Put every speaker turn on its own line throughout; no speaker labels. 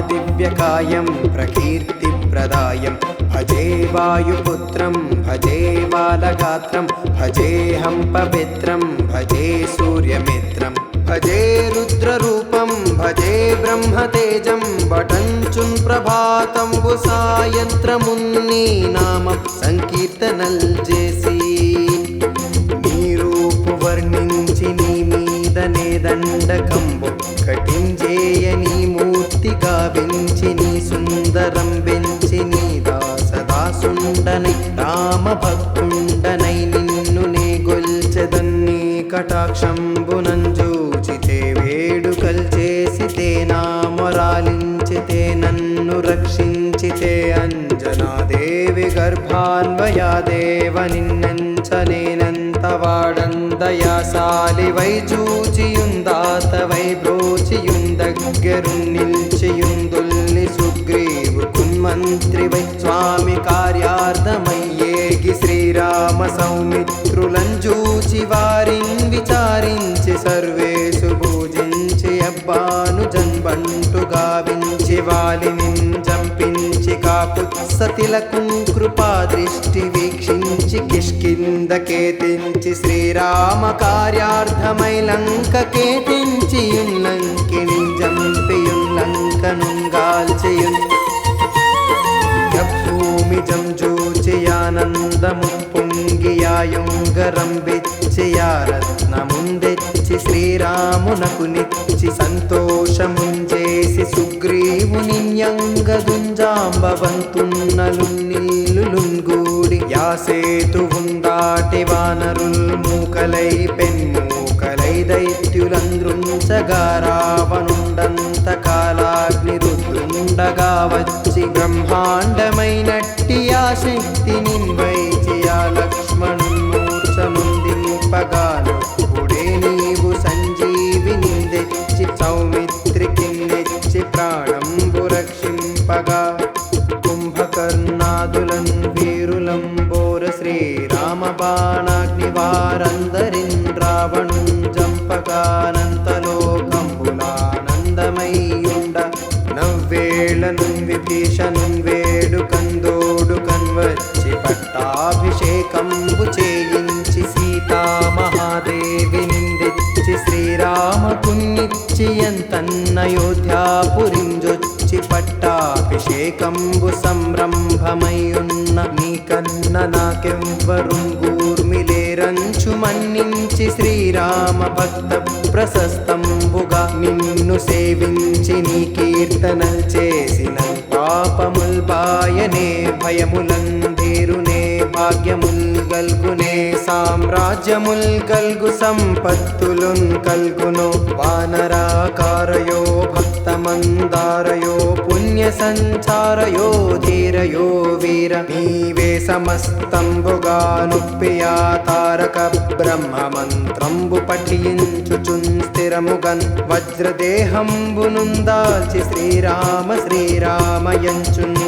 महादिव्यकायं प्रकीर्तिप्रदायं भजे वायुपुत्रं भजे बालगात्रं भजेऽहं पवित्रं भजे सूर्यमित्रं भजे रुद्ररूपं भजे ब्रह्मतेजं बटञ्चुन् ప్రభాతంబు సాయంత్రమున్ని నామం సంకీర్తనల్ చేసి నీ రూపు వర్ణించి నీ మీదనే దండకంబు కటించేయ నీ మూర్తి గావించి నీ సుందరం పెంచి నీ దాసదాసుండనై రామ భక్తుండనై నిన్ను నే గొల్చెదన్ని కటాక్షంబునంజూచితే వేడుకల్ చేసితే నా మొరాలించితే నన్ను రక్షించితే అంజనాదేవి గర్భాన్వయాదేవ నిన్నెంచనేనంత వాడందయాసాలి వై చూచియుందాత వై బ్రోచియుందగ్గరు నిల్చియుందుల్ని సుగ్రీవు కున్మంత్రి వై స్వామి కార్యార్థమయ్యేగి శ్రీరామ సౌమిత్రులంజూచి వారిన్ విచారించి సర్వేషు పూజించి అబ్బాను జన్బంటు గావించి వాలిని జంపించి కాపుత్సతిలకు కృపా దృష్టి వీక్షించి కిష్కిందకేతించి శ్రీరామ కార్యార్థమై లంకకేతించి లంకిని జంపియుల్లంకనుంగాల్చియున్ భూమి జంజూచియానందము పొంగియాయుంగరంబిచ్చియారత్నముందెచ్చి శ్రీరామునకు నిచ్చి సంతోషముంజేసి సుగ్రీవునిన్యంగదుంజాంబవంతున్నలున్నిల్లులుంగూడి యాసేతువుందాటి వానరుల్ మూకలై పెన్మూకలై దైత్యులంద్రుంచగా రావణుండంత కాలాగ్ని రుద్రుండగా వచ్చి బ్రహ్మాండమైనట్టి ఆ శక్తి నిన్వైచి ఆ లక్ష్మణుమూర్ఛనుందింపగానుడే నీవు సంజీవిని తెచ్చి సౌమిత్రికి నెచ్చి ప్రాణంబు రక్షింపగా కుంభకర్ణాదులన్ వీరులంబోర శ్రీరామ బాణాగ్ని వారందరిన్ రావణుం జంపకానంతలోకంబులానందమయ్యుండ నవ్వేళనున్ విభీషణున్ వేడుకందోడు కన్వచ్చి పట్టాభిషేకంబు చేయించి సీతామహాదేవి నిందిచ్చి శ్రీరామకున్నిచ్చి ఎంతన్నయోధ్యాపురింజొచ్చి పట్టాభిషేకంబు సంరంభమయ్యున్న నీకన్న నాకెవ్వరుంగూర్మిలేరంచు మన్నించి శ్రీరామ భక్త ప్రశస్తంబుగా నిన్ను సేవించి నీ కీర్తనల్ చేసిన పాపముల్ బాయనే భయములంధీరునే భాగ్యముల్ గల్గునే సామ్రాజ్యముల్ గల్గు సంపత్తులున్ కల్గును వానరాకారయో భక్తమందారయో పుణ్య సంచారయో ధీరయో వీర నీవే సమస్తంబుగా నుప్పియా తారక బ్రహ్మ మంత్రంబు పఠించుచున్ స్థిరముగన్ వజ్రదేహంబునుందాల్చి శ్రీరామ శ్రీరామయంచున్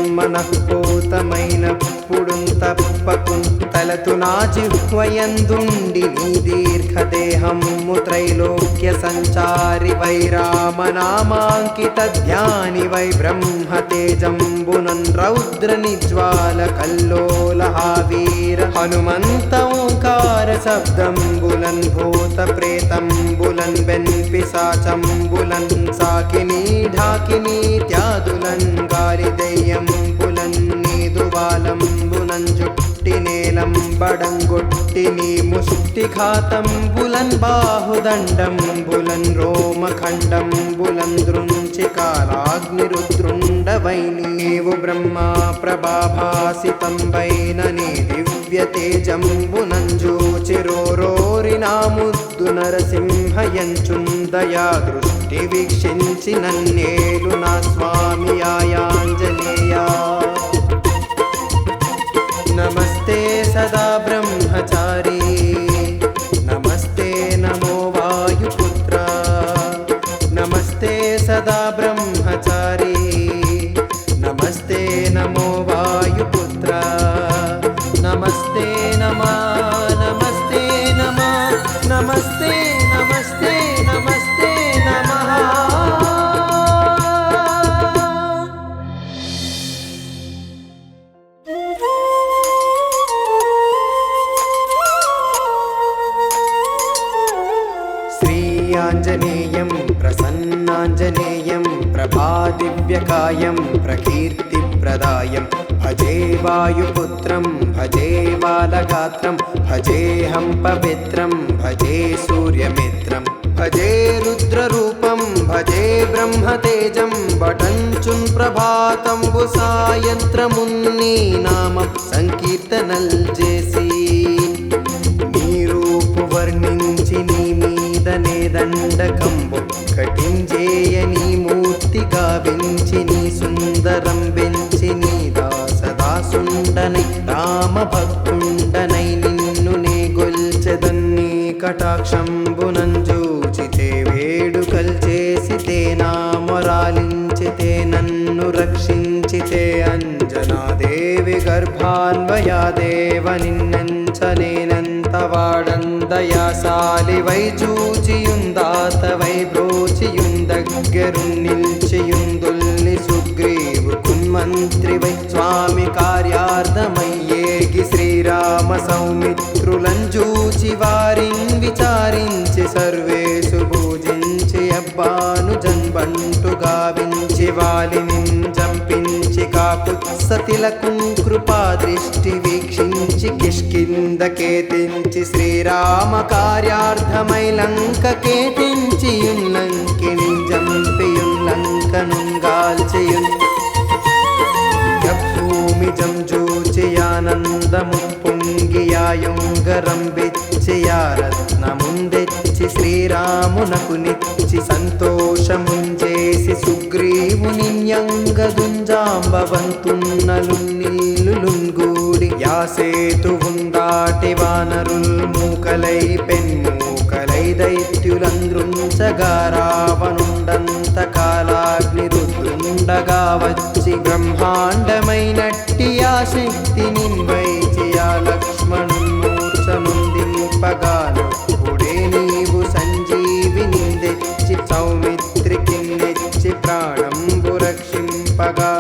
మనఃపూతమైనప్పుడున్ తప్పకున్ తలతు నా జిహ్వయందుండి నీ దీర్ఘదేహము త్రైలోక్య సంచారి వై రామనామాంకిత ధ్యాని వై బ్రహ్మతేజంబునన్ రౌద్ర నిజ్వాల కల్లోలహావీర హనుమంత ఓంకార శబ్దంబులన్ భూత ప్రేతంబులన్ పిశాచంబులన్ సాకిని ఢాకిని త్యాదులన్ గాలి దయ్యంబులన్ నీదువాలంబులన్ జుట్టి నేలంబడంగొట్టి నీ ముష్టిఘాతంబులన్ బాహుదండంబులన్ రోమఖండంబులన్ దృంచి కాలాగ్నిరుద్రుండవై నీవు బ్రహ్మా ప్రభాభాసితంబైన నీ దివ్య తేజంబునంజూచిరోరోరి నా ముద్దు నరసింహయంచున్ దయా దృష్టి వీక్షించి నన్నేలు నా స్వామి ఆయాంజనేయా నమస్తే సదా బ్రహ్మచారి నమస్తే నమో వాయుపుత్ర నమస్తే సదా బ్రహ్మచారి నమస్తే నమో వాయుపుత్ర నమస్తే నమః నమస్తే నమః నమస్తే నమస్తే నమస్తే నమః प्रसन्नाञ्जनेयं प्रभादिव्यकायं प्रकीर्तिप्रदायं भजे वायुपुत्रं भजे बालगात्रं भजेऽहं पवित्रं भजे सूर्यमित्रं भजे रुद्ररूपं भजे ब्रह्मतेजं बटञ्चुन् ప్రభాతంబు సాయంత్రమున్ని నామం సంకీర్తనల్ చేసి నీ రూపు వర్ణించి నీ మీదనే దండకంబు కటించేయ నీ మూర్తి గావించి నీ సుందరం బెంచి నీ దాసదాసుండనై రామ భక్తుండనై నిన్ను నే గొల్చెదన్ని కటాక్షంబునంజూచితే వేడుకల్ చేసితే నా మొరాలించితే నన్ను రక్షించితే అంజనాదేవి గర్భాన్వయాదేవ నిన్నెంచనేనంత వాడందయాసాలి వై చూచియుందాతవై బ్రోచియుందగ్గరున్ నిల్చియుందుల్ని సుగ్రీవు కున్మంత్రి వై స్వామి కార్యార్థమయ్యేగి శ్రీరామ సౌమిత్రులంజూచి వారిన్ విచారించి సర్వేసు పూజించి అబ్బాను జన్బంటు గావించి వాలిని జంపించి కాకుత్సతిలకు కృపా దృష్టి వీక్షించి కిష్కిందకేతించి శ్రీరామ కార్యార్థమై లంకకేతించియుల్లంకిని జంపియుల్లంకనుంగాల్చియున్ భూమి జంజూచియానందము పొంగియాయుంగరంబిచ్చియారత్నముందెచ్చి శ్రీరామునకు నిచ్చి సంతోషముంజేసి సుగ్రీవునిన్యంగదుంజాంబవంతున్నలున్నిల్లులుంగూడి యాసేతువుందాటి వానరుల్ మూకలై పెన్మూకలై దైత్యులంద్రుంచగా రావణుండంత కాలాగ్ని రుద్రుండగా వచ్చి బ్రహ్మాండమైనట్టి ఆ శక్తి నిన్వైచియా లక్ష్మణుమూర్ఛనుందింపగాను పుడే నీవు సంజీవిని తెచ్చి సౌమిత్రికి నెచ్చి ప్రాణంబు రక్షింపగా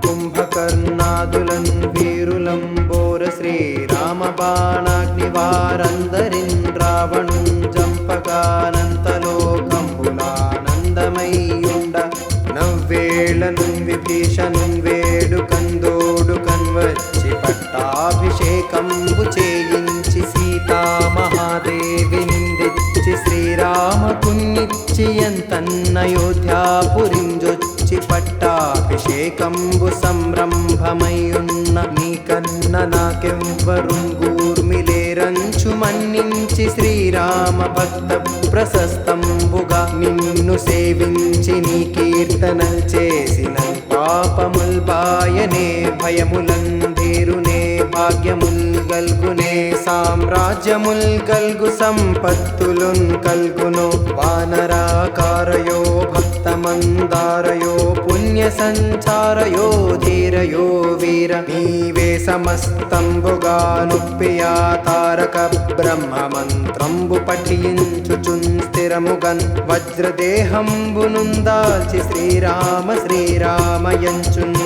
కుంభకర్ణాదులన్ వీరులంబోర శ్రీరామ బాణాగ్ని వారందరిన్ రావణుం జంపగానంతలోకంబులానందమయ్యుండ నవ్వేళను విభీషణుం వేడుకందోడు కన్వచ్చి పట్టాభిషేకంబు చేయించి సీతామహాదేవి నిందిచ్చి శ్రీరామకున్నిచ్చి ఎంతన్నయోధ్యాపురింజొచ్చి పట్టాభిషేకంబు సంరంభమయ్యున్న నీకన్న నాకెవ్వరుంగూర్మిలేరంచు మన్నించి శ్రీరామ భక్త ప్రశస్తంబుగా నిన్ను సేవించి నీ కీర్తనల్ చేసిన పాపముల్ బాయనే భయములందేరునే భాగ్యముల్ గల్గునే సామ్రాజ్యముల్ గల్గు సంపత్తులున్ కల్గును వానరాకారయో భక్తమందారయో పుణ్య సంచారయో ధీరయో వీర నీవే సమస్తంబుగా నుప్పియా తారక బ్రహ్మ మంత్రంబు పఠించుచున్ స్థిరముగన్ వజ్రదేహంబునుందాల్చి శ్రీరామ శ్రీరామయంచున్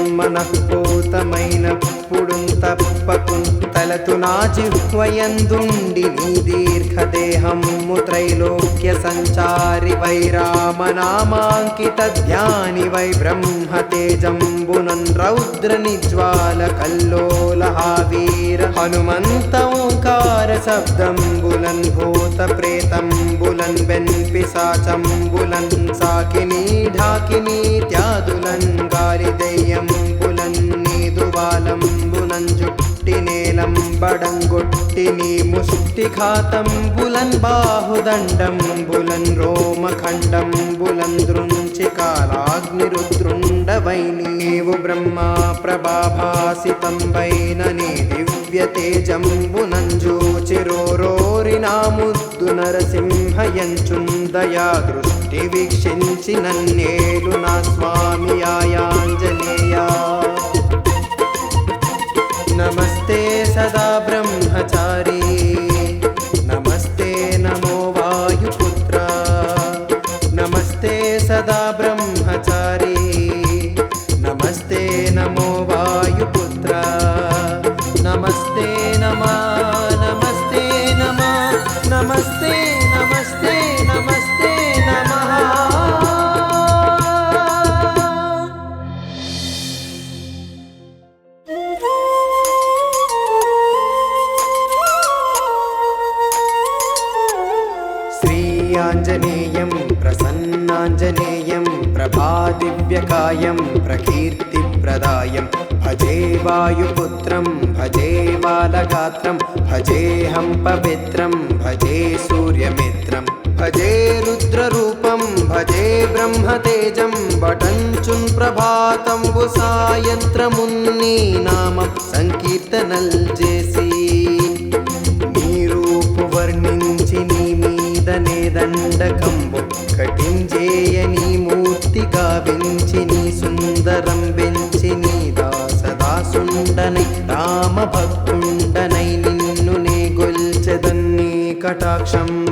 మనఃపూతమైనప్పుడున్ తప్పకున్ తలతు నా జిహ్వయందుండి నీ దీర్ఘదేహము త్రైలోక్య సంచారి వై రామనామాంకిత ధ్యాని వై బ్రహ్మ తేజంబునన్ రౌద్ర నిజ్వాల కల్లోల వీర హనుమంత ఓంకార శబ్దంబులన్ భూత ప్రేతంబులన్ పిశాచంబులన్ సాకిని ఢాకిని త్యాదులన్ గాలి దయ్యంబులన్ నీదువాలంబులన్ జుట్టి నేలంబడంగొట్టి నీ ముష్టిఘాతంబులన్ బాహుదండంబులన్ రోమఖండంబులన్ దృంచి కాలాగ్నిరుద్రుండవై నీవు బ్రహ్మా ప్రభాభాసితంబైన నీ దివ్య తేజంబునంజూచిరోరోరి నా ముద్దు నరసింహయంచుందయా దృష్టి వీక్షించి నన్నేలు నా స్వామి ఆయాంజనేయ నమస్తే సదా బ్రహ్మచారి నమస్తే నమో వాయుపుత్ర నమస్తే సదా బ్రహ్మచారి నమస్తే నమో వాయుపుత్ర నమస్తే నమా నమస్తే నమా నమస్తే నమస్తే నమస్తే నమః प्रभादिव्यकायं प्रकीर्तिप्रदायं भजे वायुपुत्रं भजे बालगात्रं भजेऽहं पवित्रं भजे सूर्यमित्रं भजे रुद्ररूपं भजे ब्रह्मतेजं बटञ्चुन् ప్రభాతంబు సాయంత్రమున్ని నామం సంకీర్తనల్ చేసి నీ రూపు వర్ణించి నీ మీదనే దండకంబు కటించేయ నీ మూర్తి గావించి నీ సుందరం వెంచి నీ దాసదాసుండనై రామ భక్తుండనై నిన్ను నే గొల్చెదన్ని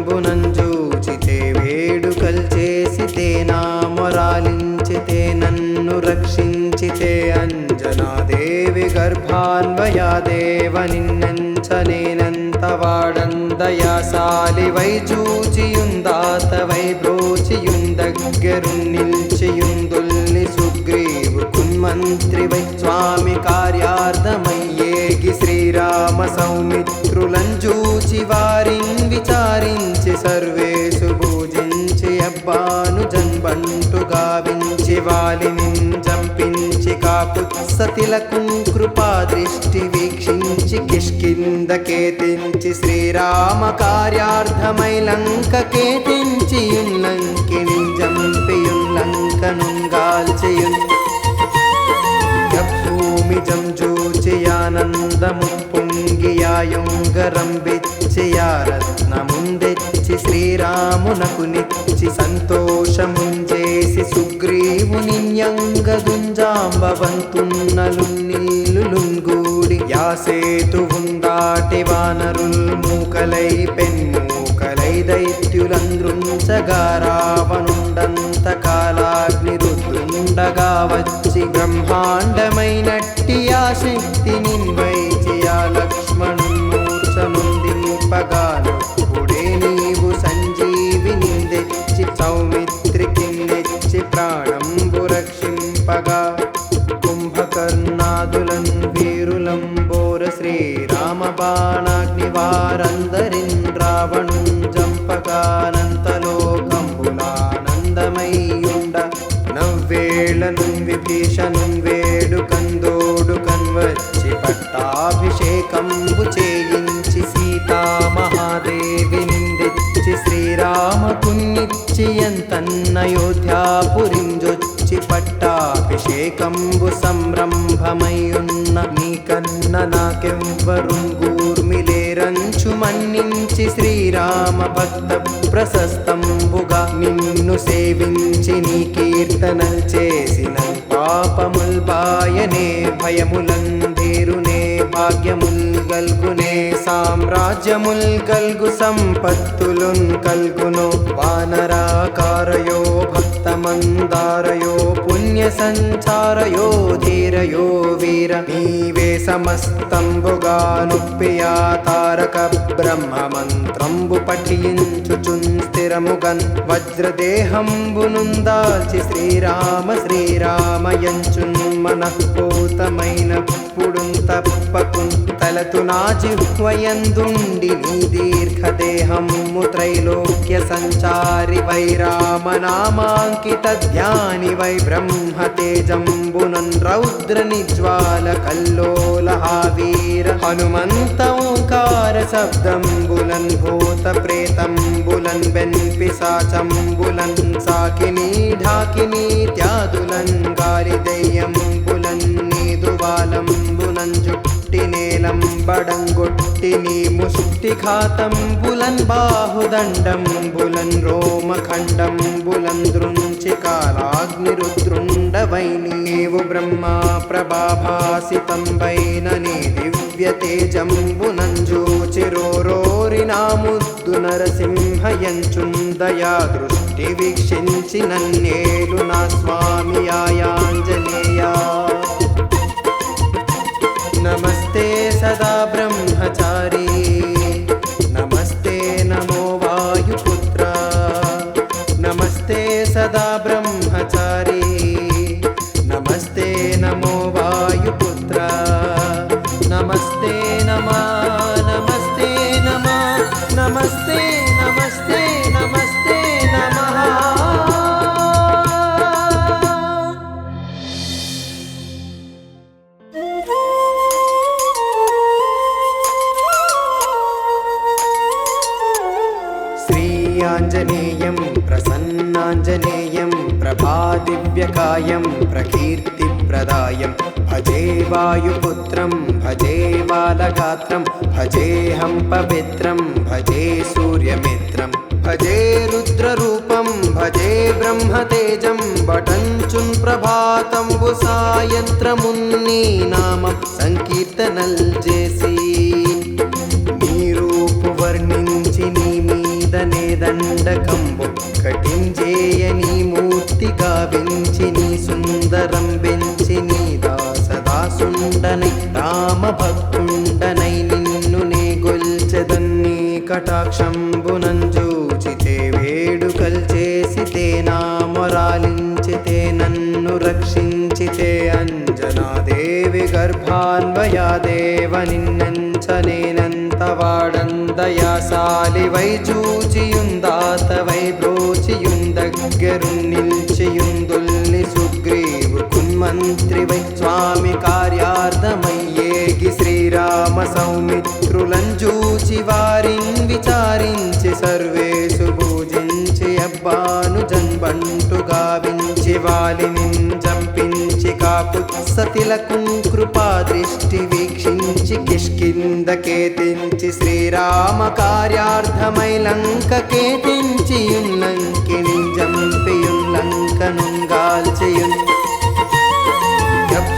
కటాక్షంబునంజూచితే వేడుకల్ చేసితే నా మొరాలించితే నన్ను రక్షించితే అంజనాదేవి గర్భాన్వయాదేవ నిన్నెంచనేనంత వాడందయాసాలివై చూచియుందాతవై బ్రోచియుందగ్గరున్ నిల్చియుందుల్ని సుగ్రీవు కున్మంత్రివై స్వామి కార్యార్థమయ్యేగి శ్రీరామ సౌమిత్రులంజూచి వారిన్ విచారించి సర్వేషు పూజించి అబ్బాను జన్బంటు గావించి వాలిని జంపించి కాకుత్సతిలకుం కృపా దృష్టి వీక్షించి కిష్కిందకేతించి శ్రీరామ కార్యార్థమై లంకకేతించి లంకిని జంపియుల్లంకనుంగాల్చియున్ భూమి జంజూచియానందము పొంగియాయుంగరం బిచ్చియారత్నముందెచ్చి శ్రీరామునకు నిచ్చి సంతోషముంజేసి సుగ్రీవునియంగదుంజాంబవంతున్నలు నిల్లులుంగూడి యాసేతువుందాటి వానరుల్ మూకలై పెన్మూకలై దైత్యులంద్రుంచగా రావణుండంత కాలాగ్ని రుద్రుండగా వచ్చి బ్రహ్మాండమైనట్టి ఆ శక్తి నిన్వైచి ఆ లక్ష్మణుమూర్ఛనుందింపగాను పుడే నీవు సంజీవిని తెచ్చి సౌమిత్రికి నెచ్చి ప్రాణంబు రక్షింపగా కుంభకర్ణాదులన్ వీరులంబోర శ్రీరామ బాణాగ్ని వారందరిన్ రావణుం జంపగానంతలోకంబులానందమయ్యుండ నవ్వేళను విభీషణుం వేడుకందోడు కన్వచ్చి పట్టాభిషేకంబు చేయించి సీతామహాదేవి నిందిచ్చి శ్రీరామకున్నిచ్చి ఎంతన్నయోధ్యాపురింజొచ్చి పట్టాభిషేకంబు సంరంభమయ్యున్న నీకన్న నాకెవ్వరుంగూర్మిలేరంచు మన్నించి శ్రీరామ భక్త ప్రశస్తంబుగా నిన్ను సేవించి నీ కీర్తనల్ చేసిన పాపముల్ బాయనే భయములందేరునే భాగ్యముల్ గల్గునే సామ్రాజ్యముల్ గల్గు సంపత్తులున్ కల్గును వానరాకారయో భక్తమందారయో పుణ్య సంచారయో ధీరయో వీర నీవే సమస్తంబుగా నొప్పియా తారక బ్రహ్మ మంత్రంబు పఠించుచున్ స్థిరముగన్ వజ్రదేహంబునుందాల్చి శ్రీరామ శ్రీరామయంచున్ మనఃపూతమైన పుడుం తప్పకున్ తలతు నా జిహ్వయందుండి నీ దీర్ఘదేహము త్రైలోక్య సంచారి వై రామనామాంకిత ధ్యాని వై బ్రహ్మతేజంబునన్ రౌద్ర నిజ్వాల కల్లోల వీర హనుమంత ఓంకార శబ్దంబులన్ భూత ప్రేతంబులన్ బెన్పిశాచంబులన్ సాకిని ఢాకిని త్యాదులన్ గాలి దయ్యంబులన్ నీదువాలంబులన్ జుట్టి నేలంబడంగొట్టి నీ ముష్టి ఘాతంబులన్ బాహుదండంబులన్ రోమఖండంబులన్ దృంచి కాలాగ్నిరుద్రుండవై నీవు బ్రహ్మా ప్రభాభాసితంబైన నీ దివ్య తేజంబునంజూచిరోరోరి నా ముద్దు నరసింహయంచున్ దయా దృష్టి వీక్షించి నన్నేలు నా స్వామి ఆయాంజనేయా నమస్తే సదా బ్రహ్మచారి నమస్తే నమో వాయుపుత్ర నమస్తే సదా బ్రహ్మచారి నమస్తే నమో వాయుపుత్ర నమస్తే నమా నమస్తే నమా నమస్తే నమస్తే నమస్తే నమః स्वाम्यव्यकायं प्रकीर्तिप्रदायं भजे वायुपुत्रं भजे बालगात्रं भजेऽहं पवित्रं भजे सूर्यमित्रं भजे रुद्ररूपं भजे ब्रह्मतेजं बटञ्चुन् ప్రభాతంబు సాయంత్రమున్ని నామం సంకీర్తనల్ చేసి నీ రూపు వర్ణించి నీ మీదనే దండకంబు కటించేయ నీ మూర్తి గావించి నీ సుందరం బెంచి నీ దాసదాసుండనై రామ భక్తుండనై నిన్ను నే గొల్చెదన్ని కటాక్షంబునంజూచితే వేడుకల్ చేసితే నా మొరాలించితే నన్ను రక్షించితే అంజనాదేవి గర్భాన్వయాదేవ నిన్నెంచనేనంత వాడందయాసాలివై చూచియుందాతవై బ్రోచియుందగ్గరున్ నిల్చియుందుల్ని సుగ్రీవు కున్మంత్రివై స్వామి కార్యార్థమయ్యేగి శ్రీరామ సౌమిత్రులంజూచి వారిన్ విచారించి సర్వేషు పూజించి అబ్బాను జన్బంటు గావించి వాలిని జంపించి కాపుత్సతిలకున్ కృపా దృష్టి వీక్షించి కిష్కిందకేతించి శ్రీరామ కార్యార్థమై లంకకేతించియుల్లంకిని జంపియుల్లంకనుంగాల్చియున్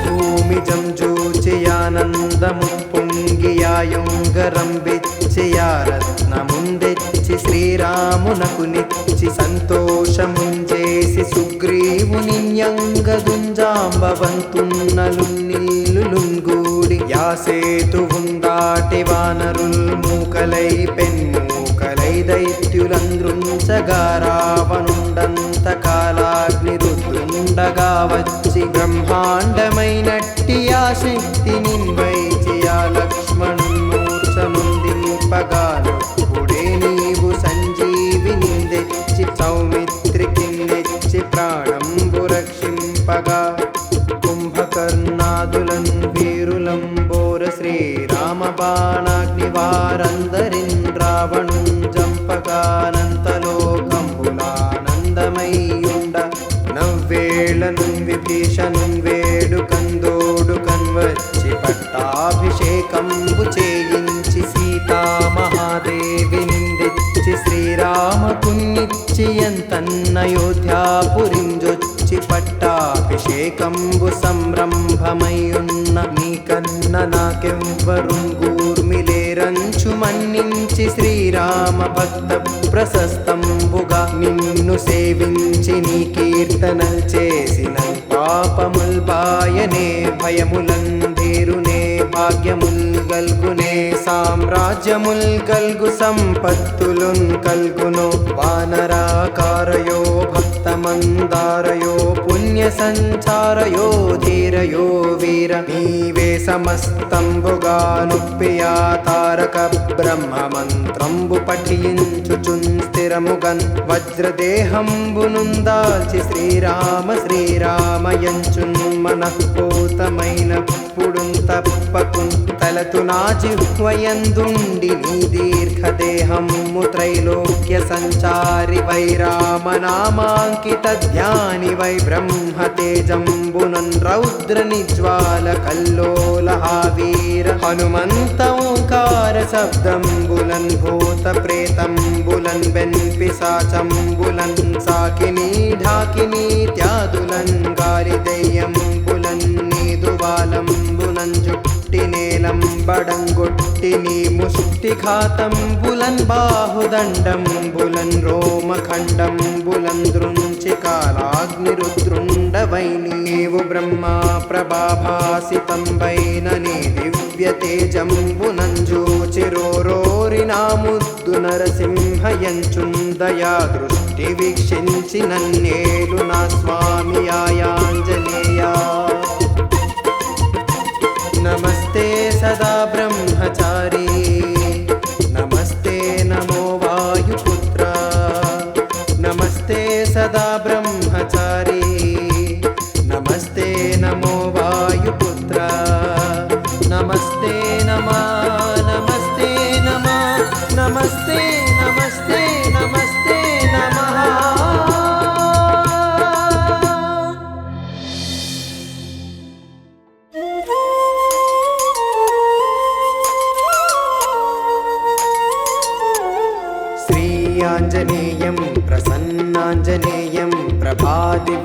భూమి జంజూచియానందము పొంగియాయుంగరం బిచ్చియారత్నముందెచ్చి శ్రీరామునకు నిచ్చి సంతోషముంచేసి సుగ్రీవునిన్యంగదుంజాంబవంతున్నలున్నిల్లులుంగూడి యాసేతువుందాటి వానరుల్ మూకలై పెన్మూకలై దైత్యులంద్రుంచగా రావణుండంత కాలాగ్ని రుద్రుండగా వచ్చి బ్రహ్మాండమైనట్టి ఆ శక్తి నిన్వైచి ఆ లక్ష్మణున్మూర్ఛముందింపగానప్పుడే నీవు సంజీవిని తెచ్చి సౌమిత్రికిన్నెచ్చి ప్రాణంబు రక్షింపగా కుంభకర్ణాదులన్ వీరులంబోర శ్రీరామ బాణాగ్ని వారందరిన్ రావణున్ జంపగానంతలోకంబులానందమయ్యుండ నవ్వేళనున్ విభీషణున్ వేడుకందోడుకన్ వచ్చి పట్టాభిషేకంబు చేయించి సీతామహాదేవి నిందెచ్చి శ్రీరామకున్నిచ్చి ఎంతన్నయోధ్యాపురింజొచ్చి పట్టాభిషేకంబు సంరంభమయ్యున్న నీకన్న నాకెవ్వరున్ గూర్మిలేరంచు మన్నించి శ్రీరామ భక్త ప్రశస్తంబుగా నిన్ను సేవించి నీ కీర్తనల్ చేసిన పాపముల్ బాయనే భయములందేరునే భాగ్యముల్ గల్గునే సామ్రాజ్యముల్ గల్గు సంపత్తులున్ కల్గును వానరాకారయో భక్తమందారయో పుణ్య సంచారయో ధీరయో వీర నీవే సమస్తంబుగా నుప్పియా తారక బ్రహ్మ మంత్రంబు పఠించుచున్ స్థిరముగన్ వజ్రదేహంబునుందాల్చి శ్రీరామ శ్రీరామయంచున్ మనఃపూతమైనప్పుడున్ తప్పకున్ తలతు నా జిహ్వయందుండి నీ దీర్ఘదేహము త్రైలోక్య సంచారి వై రామనామాంకిత ధ్యాని వై బ్రహ్మతేజంబునన్ రౌద్ర నిజ్వాల కల్లోల వీర హనుమంత ఓంకార శబ్దంబులన్ భూత ప్రేతంబులన్ బెన్పిశాచంబులన్ సాకిని ఢాకిని త్యాదులన్ గాలి దెయ్యంబులన్ నీదుబాలంబులన్ జుట్టి నేలంబడంగొట్టి నీ ముష్టిఘాతంబులన్ బాహుదండంబులన్ రోమఖండంబులన్ దృంచి కాలాగ్నిరుద్రుండవై నీవు బ్రహ్మా ప్రభాభాసితంబైన నీ దివ్య తేజంబునంజూచిరోరోరి నా ముద్దు నరసింహయంచుందయా దృష్టి వీక్షించి నన్నేలు నా స్వామి ఆయాంజనేయా నమస్తే సదా బ్రహ్మచారి నమస్తే నమో వాయుపుత్ర నమస్తే సదా బ్రహ్మచారి నమస్తే నమో వాయుపుత్ర నమస్తే నమా నమస్తే నమా నమస్తే నమస్తే నమస్తే నమః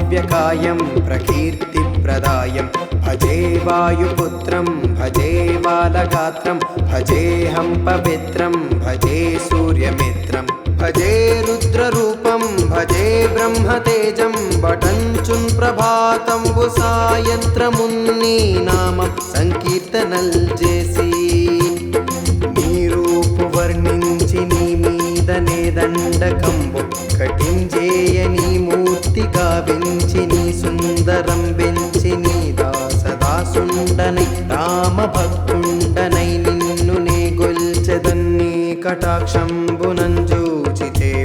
दिव्यकायं प्रकीर्तिप्रदायं भजे वायुपुत्रं भजे बालगात्रं भजेऽहं पवित्रं भजे सूर्यमित्रं भजे रुद्ररूपं भजे ब्रह्मतेजं बटञ्चुन् ప్రభాతంబు సాయంత్రమున్ని నామం సంకీర్తనల్ చేసి నీ రూపు వర్ణించి నీ మీదనే దండకంబు కటించేయ నీ మూర్తి గావించి నీ సుందరం వెంచి నీ దాసదాసుండనై రామ భక్తుండనై నిన్ను నే గొల్చెదన్ని కటాక్షంబునంజూచితే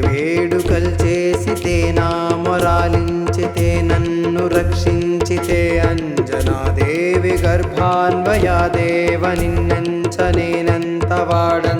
వేడుకల్ చేసితే నా మొరాలించితే నన్ను రక్షించితే అంజనాదేవి గర్భాన్వయాదేవ నిన్నెంచనేనంత వాడందయాశాలివై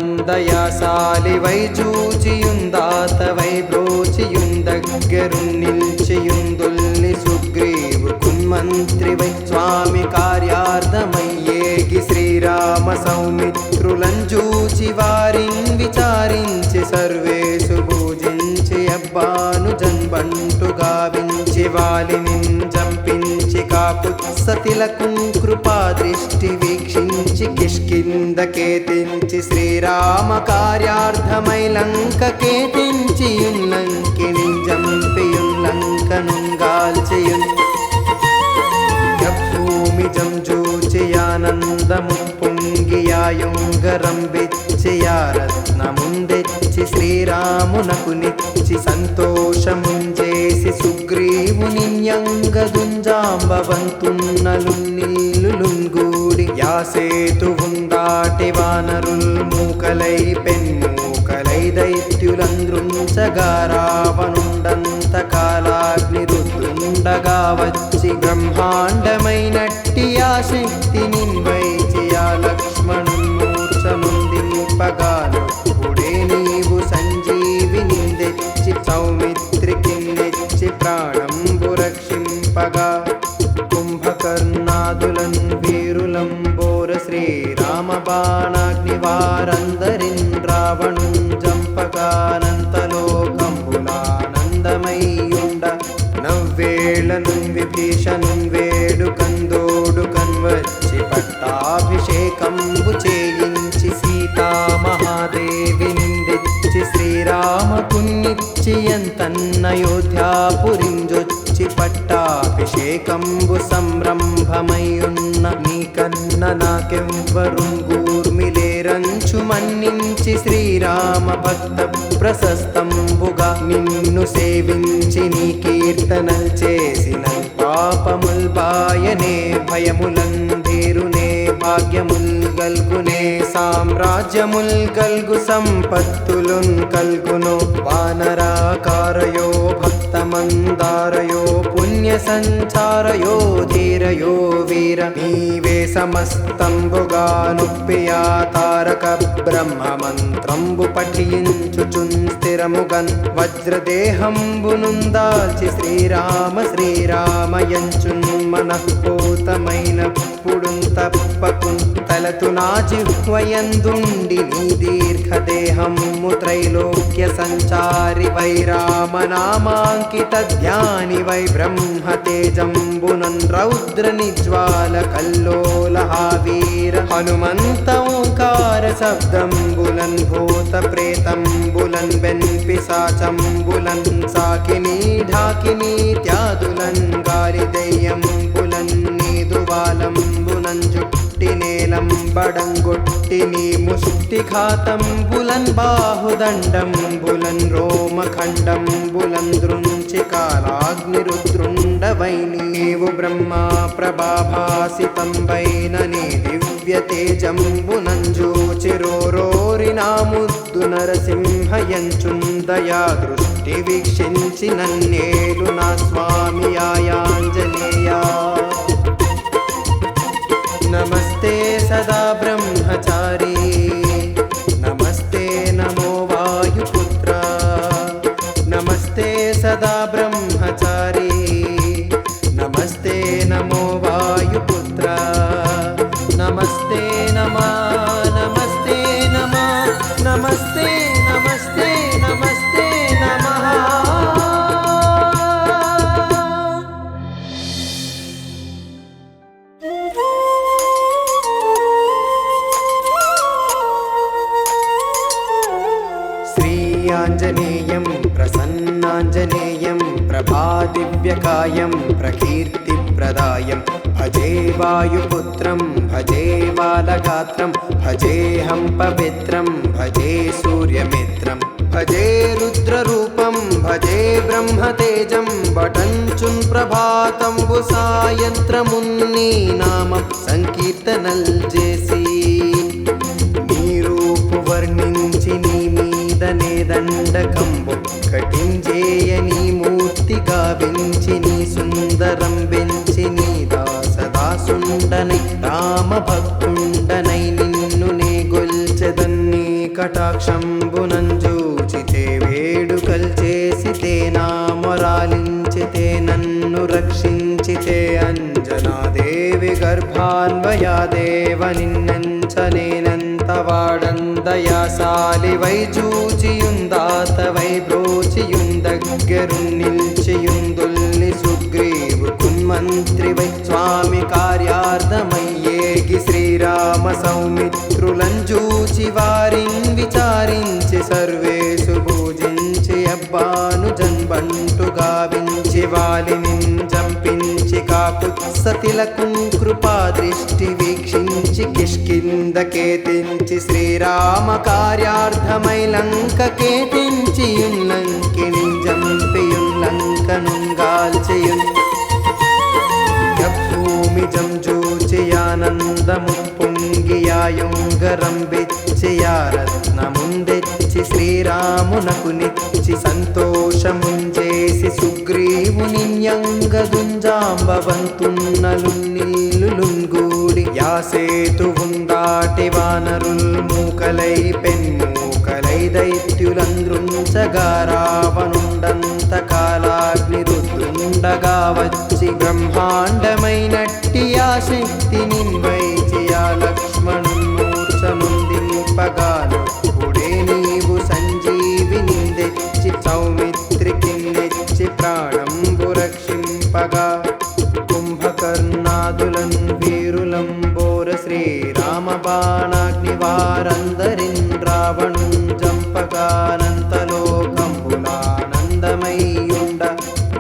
చూచియుందాతవై బ్రోచియుందగ్గరు నిల్చియుందుల్ని సుగ్రీవు కున్మంత్రివై స్వామి కార్యార్థమయ్యేగి శ్రీరామ సౌమిత్రులంజూచి వారిన్ విచారించి సర్వేషు పూజించి అబ్బాను జన్బంటు గావించి వాలిని చంపించి కాపుత్సతిలకు కృపా దృష్టి వీక్షించి కిష్కిందకేతించి శ్రీరామ కార్యార్థమై లంకకేతించి లంకిని జంపియుల్లంకనుంగాల్చియున్ భూమి జంజూచియానందము పొంగియాయుంగరం విచ్చియా రత్నముందెచ్చి శ్రీరామునకు నిచ్చి సంతోషముంజేసి సుగ్రీవునిన్యంగదుంజాంబవంతున్నలున్నిల్లులుంగూడి యాసేతువుందాటి వానరుల్ మూకలై పెన్మూకలై దైత్యులంద్రుంచగా రావణుండంత కాలాగ్ని రుద్రుండగా వచ్చి బ్రహ్మాండమైనట్టి ఆ శక్తి నిన్వైచి ఆ లక్ష్మణున్మూర్ఛనుందింపగానప్పుడే నీవు సంజీవిని తెచ్చి సౌమిత్రికి నెచ్చి ప్రాణంబు రక్షింపగా కుంభకర్ణాదులన్ వీరులంబోర శ్రీరామ బాణాగ్ని వారందరిన్ రావణుం జంపగానంతలోకంబులానందమయ్యుండ నవ్వేళను విభీషణున్ వేడుకందోడు కన్వచ్చి పట్టాభిషేకంబు చేయించి సీతామహాదేవి నిందెచ్చి శ్రీరామకున్నిచ్చి ఎంతన్నయోధ్యాపురింజొచ్చి పట్టాభిషేకంబు సంరంభమయ్యున్న నీకన్న నాకెవ్వరుంగూర్మిలేరంచు మన్నించి శ్రీరామ భక్త ప్రశస్తంబుగా నిన్ను సేవించి నీ కీర్తనల్ చేసిన పాపముల్ బాయనే భయములందీరునే భాగ్యముల్ గల్గునే సామ్రాజ్యముల్ గల్గు సంపత్తులున్ కల్గును వానరాకారయో భక్తమందారయో పుణ్య సంచారయో ధీరయో వీర నీవే సమస్తంబుగానుప్పియా తారక బ్రహ్మ మంత్రంబు పఠించుచున్ స్థిరముగన్ వజ్రదేహంబునుందాల్చి శ్రీరామ శ్రీరామయంచున్ మనఃపూతమైనప్పుడున్ తప్పకున్ తలతు నా జిహ్వయందుండి నీ దీర్ఘదేహము త్రైలోక్య సంచారి వై రామనామాంకిత ధ్యాని వై బ్రహ్మతేజంబునన్ రౌద్ర నిజ్వాల కల్లోలహావీర హనుమంత ఓంకార శబ్దంబులన్ భూత ప్రేతంబులన్ వెన్పిశాచంబులన్ సాకిని ఢాకిని త్యాదులన్ గాలి దెయ్యంబులన్ నీదువాలంబులన్ జుట్టి నేలంబడంగొట్టి నీ ముష్టిఘాతంబులన్ బాహుదండంబులన్ రోమఖండంబులన్ దృంచి కాలాగ్నిరుద్రుండవై నీవు బ్రహ్మా ప్రభాభాసితంబైన నీ దివ్య తేజంబునంజూచిరోరోరి నా ముద్దు నరసింహయంచుందయా దృష్టి వీక్షించి నన్నేలు నా స్వామి ఆయాంజనేయా నమస్తే సదా బ్రహ్మచారి నమస్తే నమో వాయుపుత్ర నమస్తే సదా బ్రహ్మచారి నమస్తే నమో వాయుపుత్ర నమస్తే నమః నమస్తే నమః నమస్తే నమస్తే నమస్తే నమః प्रकीर्तिप्रदायं भजे वायुपुत्रं भजे बालगात्रं भजेऽहं पवित्रं भजे सूर्यमित्रं भजे रुद्ररूपं भजे ब्रह्मतेजं बटञ्चुन् ప్రభాతంబు సాయంత్రమున్ని నామం సంకీర్తనల్ చేసి నీ రూపు వర్ణించి నీ మీదనే దండకంబు కటించేయ నీ మూర్తి గావించి నీ సుందరం పెంచి నీ దాసదాసుండనై రామ భక్తుండనై నిన్ను నే గొల్చెదన్ని కటాక్షంబునంజూచితే వేడుకల్ చేసితే నా మొరాలించితే నన్ను రక్షించితే అంజనాదేవి గర్భాన్వయాదేవ నిన్నెంచ నేనంత వాడందయాసాలి వై జూచియుందాత వై బ్రోచియుందగ్గరున్ నిల్చియుందుల్ని సుగ్రీవు కున్మంత్రి వై స్వామి కార్యార్థమయ్యేగి శ్రీరామ సౌమిత్రులంజూచి వారిన్ విచారించి సర్వేషు పూజించి అబ్బాను జన్బంటు గావించి వాలిని చంపించి కాపుత్సతిలకు కృపా దృష్టి వీక్షించి కిష్కిందకేతించి శ్రీరామ కార్యార్థమై లంకకేతించి లంకిని జంపియున్ లంకనుంగాల్చియున్ భూమి జంజూచి ఆనందము పొంగియాయుంగరం రత్నముందెచ్చి శ్రీరామునకు నిచ్చి సంతోషముంజేసి సుగ్రీవునిన్యంగదుంజాంబవంతున్నలున్నిల్లులుంగూడి యాసేతువుందాటి వానరుల్ మూకలై పెన్మూకలై దైత్యులంద్రుంచగా రావణుండంత కాలాగ్ని రుద్రుండగా వచ్చి బ్రహ్మాండమైనట్టి ఆ శక్తి నిన్వైచి ఆ లక్ష్మణున్మూర్ఛనుందింపగానొప్పుడే నీవు సంజీవిని తెచ్చి సౌమిత్రికి నెచ్చి ప్రాణంబు రక్షింపగా కుంభకర్ణాదులన్ వీరులంబోర శ్రీరామ బాణాగ్ని వారందరిన్ రావణున్ జంపగానంతలోకంబులానందమయ్యుండ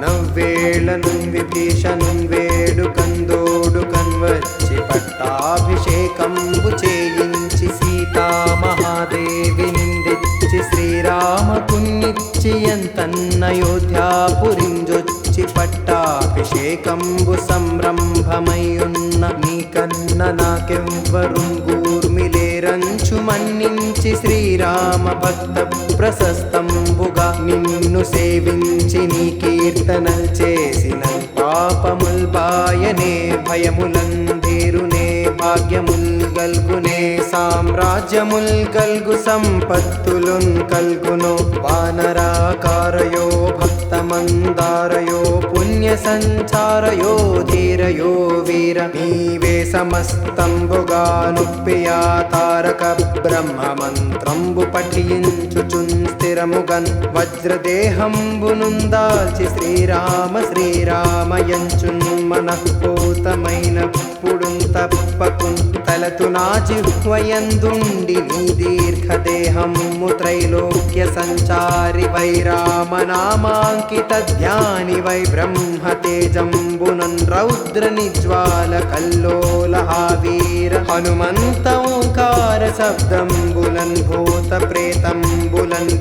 నవ్వేళనున్ విభీషణున్ వేడుకందోడు కన్వచ్చి పట్టాభిషేకంబు చేయించి సీతామహాదేవి నిందిచ్చి శ్రీరామకున్నిచ్చి ఎంతన్నయోధ్యాపురింజొచ్చి పట్టాభిషేకంబు సంరంభమయ్యున్న నీకన్న నాకెవ్వరున్ గూర్మిలేరంచు మన్నించి శ్రీరామ భక్త ప్రశస్తంబుగా నిన్ను సేవించి నీ కీర్తనల్ చేసిన పాపముల్ బాయనే భయములంధీరునే భాగ్యముల్ గల్గునే సామ్రాజ్యముల్ గల్గు సంపత్తులున్ కల్గును వానరాకారయో భక్తమందారయో పుణ్య సంచారయో ధీరయో వీర నీవే సమస్తంబుగా నుప్పియా తారక బ్రహ్మ మంత్రంబు పఠించుచున్ స్థిరముగన్ వజ్రదేహంబునుందాల్చి శ్రీరామ శ్రీరామయంచున్ మనఃపూతమైనప్పుడున్ తప్పకున్ తలతు నా జిహ్వయందుండి నీ దీర్ఘదేహము త్రైలోక్య సంచారి వై రామనామాంకిత ధ్యాని వై బ్రహ్మతేజంబునన్ రౌద్ర నిజ్వాల కల్లోల వీర హనుమంత ఓంకార శబ్దంబులన్ భూత ప్రేతంబులన్